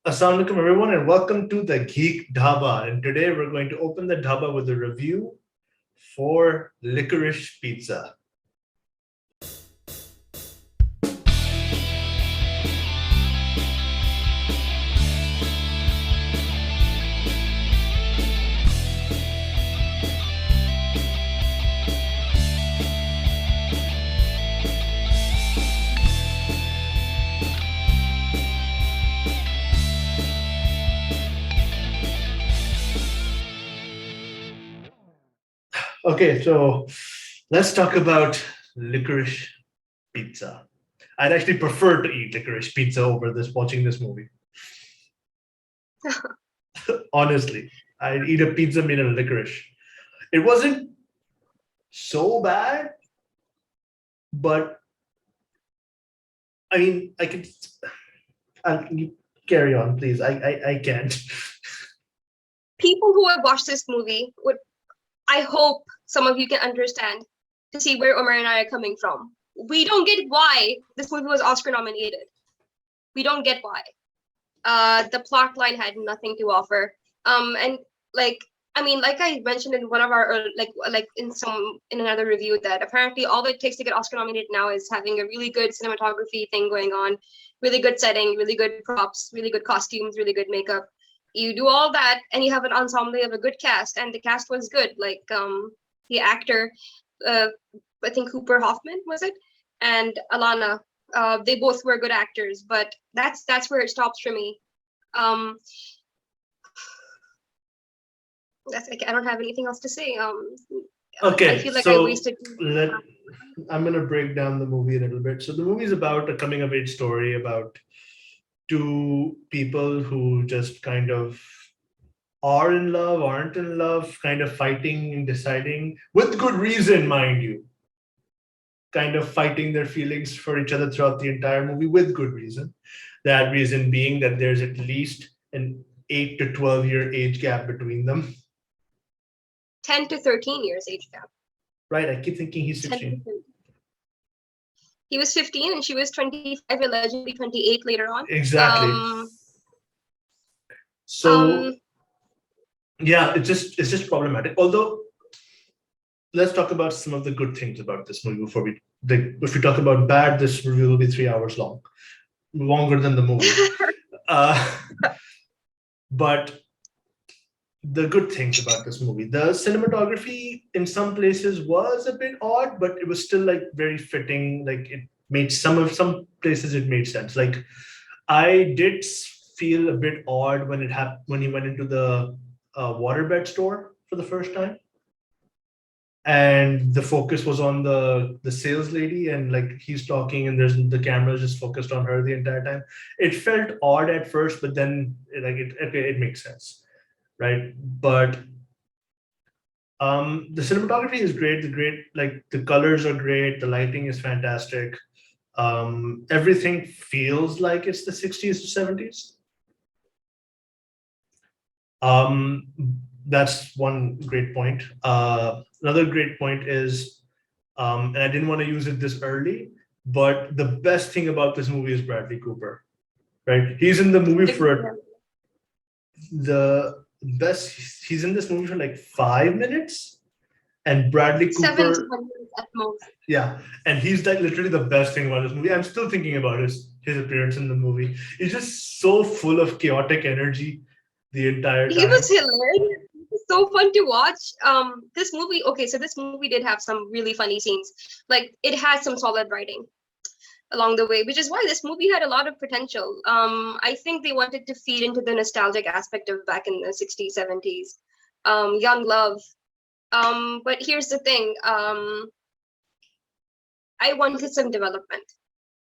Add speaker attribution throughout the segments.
Speaker 1: Assalamu alaikum everyone and welcome to the Geek Dhaba. And today we're going to open the Dhaba with a review for Licorice Pizza. Okay, so let's talk about Licorice Pizza. I'd actually prefer to eat licorice pizza over this watching this movie. Honestly, I'd eat a pizza made of licorice. It wasn't so bad, but I mean, I could. You carry on, please. I can't.
Speaker 2: People who have watched this movie would, I hope some of you can understand to see where Omar and I are coming from. We don't get why this movie was Oscar nominated. We don't get why. The plot line had nothing to offer. And like like I mentioned in one of our in another review that apparently all it takes to get Oscar nominated now is having a really good cinematography thing going on, really good setting, really good props, really good costumes, really good makeup. You do all that and you have an ensemble of a good cast, and the cast was good. The actor, uh, I think Cooper Hoffman was it, and Alana. They both were good actors, but that's where it stops for me. Um, that's I don't have anything else to say. I
Speaker 1: Okay,
Speaker 2: feel like I
Speaker 1: so
Speaker 2: wasted.
Speaker 1: let I'm gonna break down the movie a little bit. So the movie is about a coming of age story about two people who just kind of are in love, aren't in love, kind of fighting and deciding with good reason, mind you, kind of fighting their feelings for each other throughout the entire movie with good reason. That reason being that there's at least an 8 to 12 year age gap between them.
Speaker 2: 10 to 13 years age gap.
Speaker 1: Right, I keep thinking he's 16.
Speaker 2: He was 15 and she was 25, allegedly 28 later on.
Speaker 1: Exactly. So yeah, it's just problematic. Although let's talk about some of the good things about this movie before if we talk about bad, this review will be 3 hours long, longer than the movie. But the good things about this movie, the cinematography in some places was a bit odd, but it was still like very fitting. Like it made some places it made sense. Like I did feel a bit odd when it happened when he went into the waterbed store for the first time, and the focus was on the sales lady, and like he's talking and there's the camera is just focused on her the entire time. It felt odd at first, but then it makes sense, right? But the cinematography is great. The colors are great. The lighting is fantastic. Everything feels like it's the 60s to 70s. That's one great point. Another great point is, and I didn't want to use it this early, but the best thing about this movie is Bradley Cooper, right? He's in the movie for the best. He's in this movie for like 5 minutes, and Bradley Cooper
Speaker 2: 7 to 10 minutes at most.
Speaker 1: Yeah, and he's like literally the best thing about this movie. I'm still thinking about his appearance in the movie. He's just so full of chaotic energy the entire time.
Speaker 2: He was hilarious. It was so fun to watch. This movie, okay, so this movie did have some really funny scenes. Like it had some solid writing along the way, which is why this movie had a lot of potential. I think they wanted to feed into the nostalgic aspect of back in the 60s, 70s. Young love. But here's the thing. I wanted some development.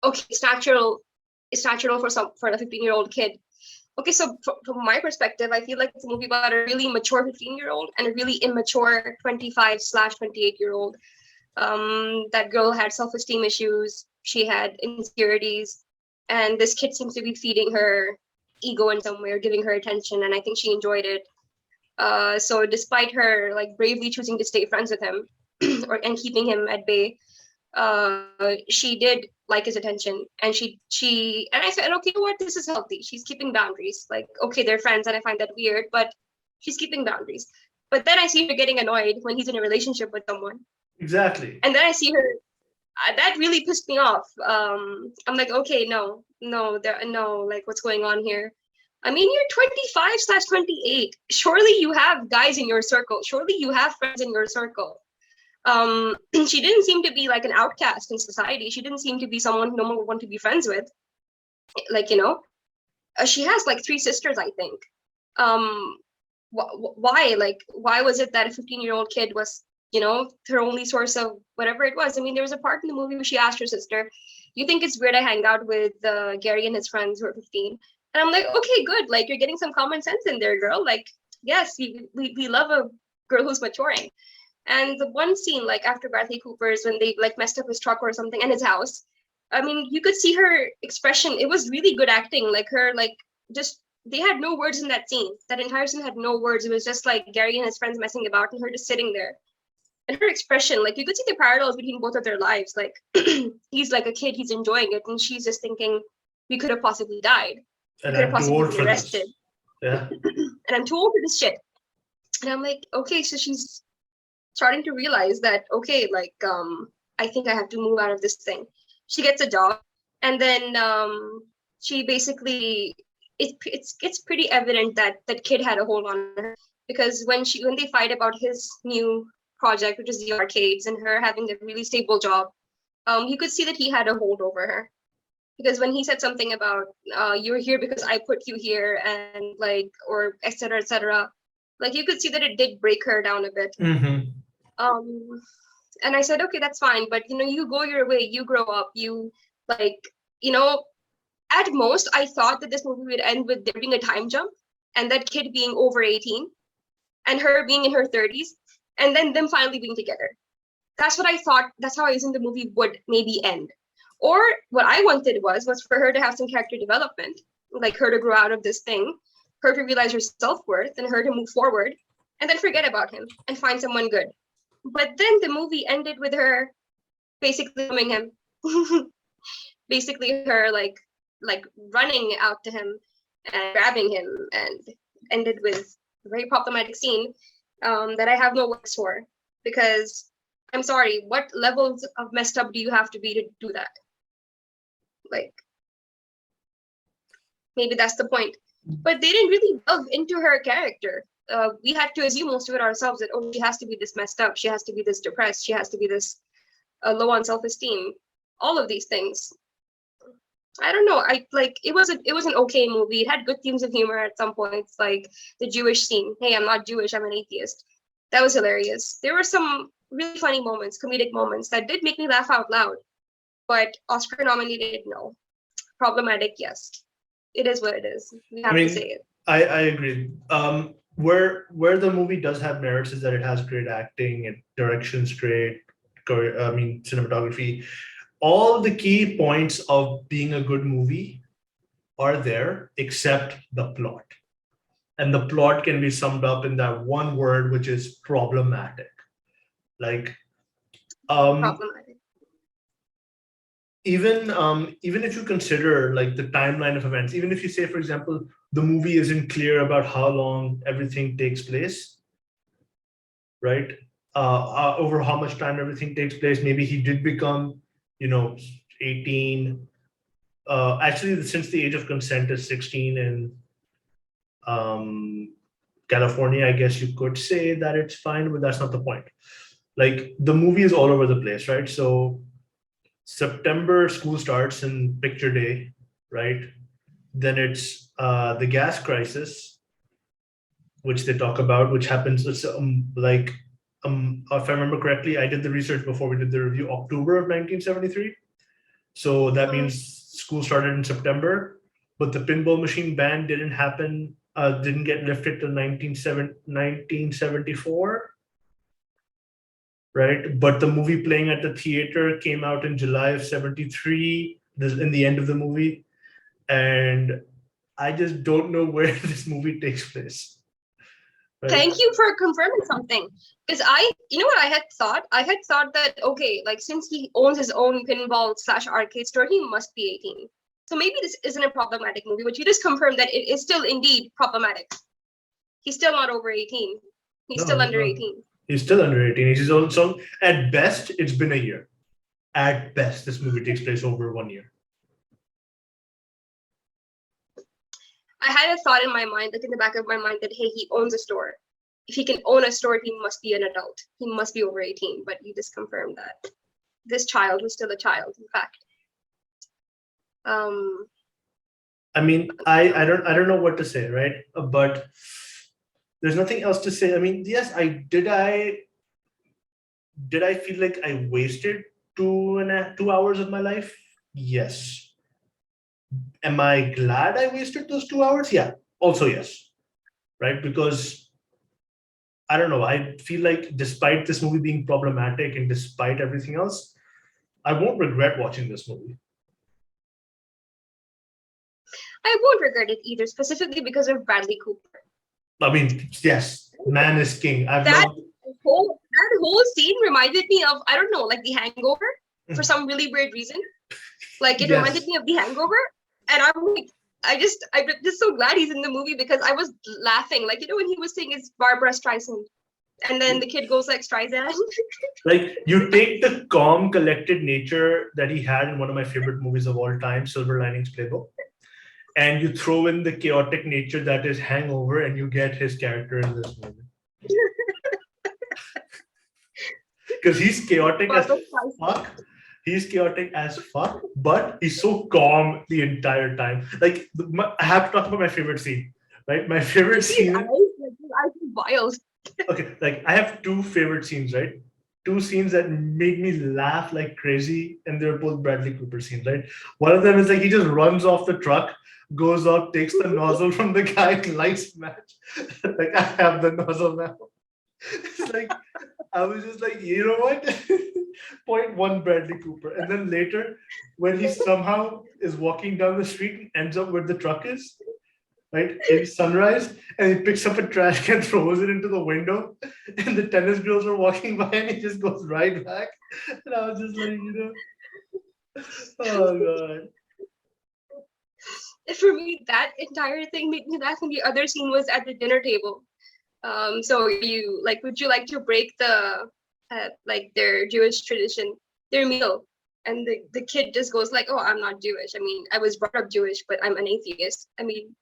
Speaker 2: Okay, it's natural. It's natural for a 15-year-old kid. Okay, so from my perspective, I feel like it's a movie about a really mature 15-year-old and a really immature 25/28-year-old. That girl had self-esteem issues. She had insecurities, and this kid seems to be feeding her ego in some way or giving her attention, and I think she enjoyed it. So despite her like bravely choosing to stay friends with him and keeping him at bay, she did like his attention. And and I said, okay, you know what? This is healthy. She's keeping boundaries. Like, okay, they're friends, and I find that weird, but she's keeping boundaries. But then I see her getting annoyed when he's in a relationship with someone.
Speaker 1: Exactly.
Speaker 2: And then I see her. That really pissed me off. I'm like, okay, no, like, what's going on here? I mean, you're 25/28. Surely you have guys in your circle. Surely you have friends in your circle. She didn't seem to be like an outcast in society. She didn't seem to be someone no one would want to be friends with. Like, she has like 3 sisters, I think. Why? Like, why was it that a 15-year-old kid was, her only source of whatever it was? I mean, there was a part in the movie where she asked her sister, "You think it's weird I hang out with Gary and his friends who are 15?" And I'm like, okay, good. Like, you're getting some common sense in there, girl. Like, yes, we love a girl who's maturing. And the one scene, like after Bradley Cooper's, when they like messed up his truck or something and his house, I mean, you could see her expression. It was really good acting. Like her, like just they had no words in that scene. That entire scene had no words. It was just like Gary and his friends messing about and her just sitting there. And her expression, like you could see the parallels between both of their lives. Like he's like a kid, he's enjoying it, and she's just thinking, we could have possibly died. We
Speaker 1: And
Speaker 2: could have
Speaker 1: I'm too
Speaker 2: possibly
Speaker 1: old
Speaker 2: been
Speaker 1: for
Speaker 2: arrested.
Speaker 1: this. Yeah.
Speaker 2: And I'm too old for this shit. And I'm like, okay, so she's starting to realize that, okay, like I think I have to move out of this thing. She gets a job, and then she basically it's pretty evident that that kid had a hold on her, because when they fight about his new project, which is the arcades, and her having a really stable job, you could see that he had a hold over her. Because when he said something about you're here because I put you here, and like, or etc., like you could see that it did break her down a bit.
Speaker 1: Mm-hmm.
Speaker 2: And I said, okay, that's fine, but you go your way, you grow up, you like, you know, at most I thought that this movie would end with there being a time jump and that kid being over 18 and her being in her 30s, and then them finally being together. That's what I thought. That's how I assumed the movie would maybe end. Or what I wanted was for her to have some character development, like her to grow out of this thing, her to realize her self-worth, and her to move forward, and then forget about him and find someone good. But then the movie ended with her basically filming him, basically her like running out to him and grabbing him, and ended with a very problematic scene that I have no words for, because I'm sorry, what levels of messed up do you have to be to do that? Like, maybe that's the point. But they didn't really delve into her character. We had to assume most of it ourselves, that, oh, she has to be this messed up, she has to be this depressed, she has to be this low on self-esteem, all of these things. I don't know. It was an okay movie. It had good themes of humor at some points, like the Jewish scene. Hey, I'm not Jewish, I'm an atheist. That was hilarious. There were some really funny moments, comedic moments that did make me laugh out loud. But Oscar nominated, no. Problematic, yes. It is what it is. We have to say it.
Speaker 1: I agree. Where the movie does have merits is that it has great acting and direction's great. Cinematography. All the key points of being a good movie are there, except the plot. And the plot can be summed up in that one word, which is problematic. Like,
Speaker 2: Problematic.
Speaker 1: even if you consider like the timeline of events, even if you say, for example, the movie isn't clear about how long everything takes place, right? Over how much time everything takes place. Maybe he did become, 18. Actually, since the age of consent is 16 in California, I guess you could say that it's fine, but that's not the point. Like, the movie is all over the place, right? So September, school starts in picture day, right? Then it's the gas crisis, which they talk about, which happens if I remember correctly, I did the research before we did the review, October of 1973. So that means school started in September, but the pinball machine ban didn't get lifted till 1974, right? But the movie playing at the theater came out in July of 73, in the end of the movie. And I just don't know where this movie takes place. right?
Speaker 2: Thank you for confirming something. Because you know what I had thought? I had thought that, okay, like since he owns his own pinball/arcade store, he must be 18. So maybe this isn't a problematic movie, but you just confirmed that it is still indeed problematic. He's still not over 18. He's
Speaker 1: No,
Speaker 2: still
Speaker 1: he's
Speaker 2: under
Speaker 1: not.
Speaker 2: 18.
Speaker 1: He's still under 18. He's his own song. At best, it's been a year. At best, this movie takes place over 1 year.
Speaker 2: I had a thought in my mind, like in the back of my mind, that hey, he owns a store. If he can own a store, he must be an adult. He must be over 18. But you just confirmed that this child was still a child, in fact.
Speaker 1: I mean, I don't know what to say, right? But there's nothing else to say. I mean, yes, did I feel like I wasted 2 hours of my life? Yes. Am I glad I wasted those 2 hours? Yeah. Also, yes. Right? Because I don't know. I feel like despite this movie being problematic and despite everything else, I won't regret watching this movie.
Speaker 2: I won't regret it either, specifically because of Bradley Cooper.
Speaker 1: I mean, yes, man is king.
Speaker 2: That whole scene reminded me of, I don't know, like The Hangover for some really weird reason. Like it reminded
Speaker 1: Yes.
Speaker 2: me of The Hangover, and I'm like, I'm just so glad he's in the movie because I was laughing, like when he was saying it's Barbara Streisand, and then the kid goes like Streisand.
Speaker 1: Like you take the calm, collected nature that he had in one of my favorite movies of all time, Silver Linings Playbook, and you throw in the chaotic nature that is Hangover, and you get his character in this movie. Because he's chaotic as fuck. He's chaotic as fuck, but he's so calm the entire time. Like I have to talk about my favorite scene, right? My favorite scene.
Speaker 2: Eyes wild.
Speaker 1: Okay, like I have two favorite scenes, right? Two scenes that made me laugh like crazy, and they're both Bradley Cooper scenes, right? One of them is like he just runs off the truck, goes up, takes the nozzle from the guy, lights match. Like I have the nozzle now. It's like I was just like, you know what? Point one, Bradley Cooper. And then later, when he somehow is walking down the street and ends up where the truck is, right? It's sunrise, and he picks up a trash can, throws it into the window, and the tennis girls are walking by, and he just goes right back. And I was just like, oh god.
Speaker 2: For me, that entire thing made me laugh, and the other scene was at the dinner table. So you like, would you like to break the like their Jewish tradition, their meal? And the kid just goes like, "Oh, I'm not Jewish. I mean, I was brought up Jewish, but I'm an atheist." I mean,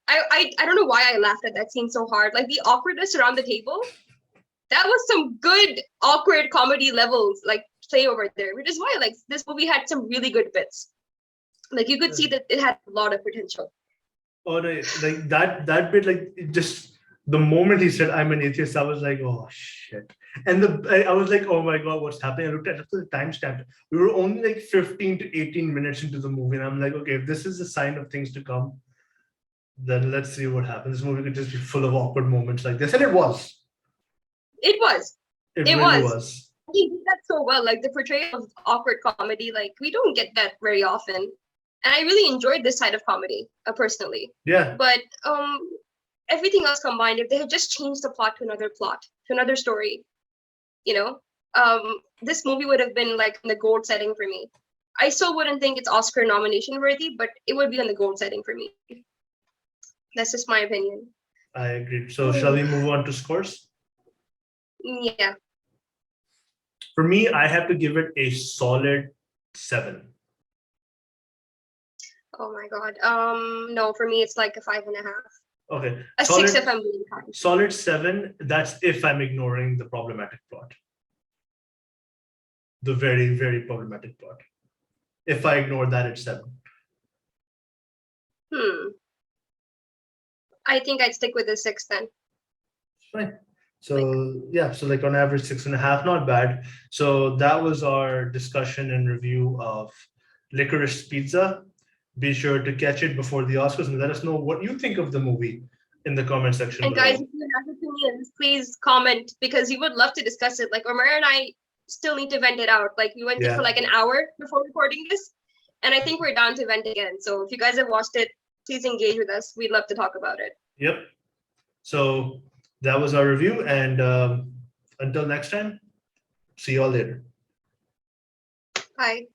Speaker 2: I don't know why I laughed at that scene so hard. Like the awkwardness around the table, that was some good awkward comedy levels, like play over there, which is why like this movie had some really good bits. Like you could see that it had a lot of potential.
Speaker 1: Oh no, like that bit, like it just the moment he said I'm an atheist, I was like, oh shit. And I was like, oh my god, what's happening? I looked at the timestamp. We were only like 15 to 18 minutes into the movie, and I'm like, okay, if this is a sign of things to come, then let's see what happens. This movie could just be full of awkward moments like this, and it was.
Speaker 2: It was.
Speaker 1: It
Speaker 2: It
Speaker 1: really
Speaker 2: was.
Speaker 1: was.
Speaker 2: He did that so well. Like the portrayal of awkward comedy, like we don't get that very often. And I really enjoyed this side of comedy, personally.
Speaker 1: Yeah.
Speaker 2: But everything else combined, if they had just changed the plot, to another story, this movie would have been like in the gold setting for me. I still wouldn't think it's Oscar nomination worthy, but it would be on the gold setting for me. That's just my opinion.
Speaker 1: I agree. So shall we move on to scores?
Speaker 2: Yeah.
Speaker 1: For me, I have to give it a solid 7.
Speaker 2: Oh my god. No, for me it's like a 5.5.
Speaker 1: Okay.
Speaker 2: A
Speaker 1: solid,
Speaker 2: 6 if I'm being kind.
Speaker 1: Solid 7. That's if I'm ignoring the problematic plot. The very, very problematic plot. If I ignore that, it's 7.
Speaker 2: I think I'd stick with the 6 then.
Speaker 1: Right. So yeah, so like on average 6.5, not bad. So that was our discussion and review of Licorice Pizza. Be sure to catch it before the Oscars and let us know what you think of the movie in the comment section.
Speaker 2: And guys, if you have opinions, please comment because we would love to discuss it. Like Omar and I still need to vent it out. Like we went for like an hour before recording this, and I think we're down to vent again. So if you guys have watched it, please engage with us. We'd love to talk about it.
Speaker 1: Yep. So that was our review. And until next time, see you all later.
Speaker 2: Bye.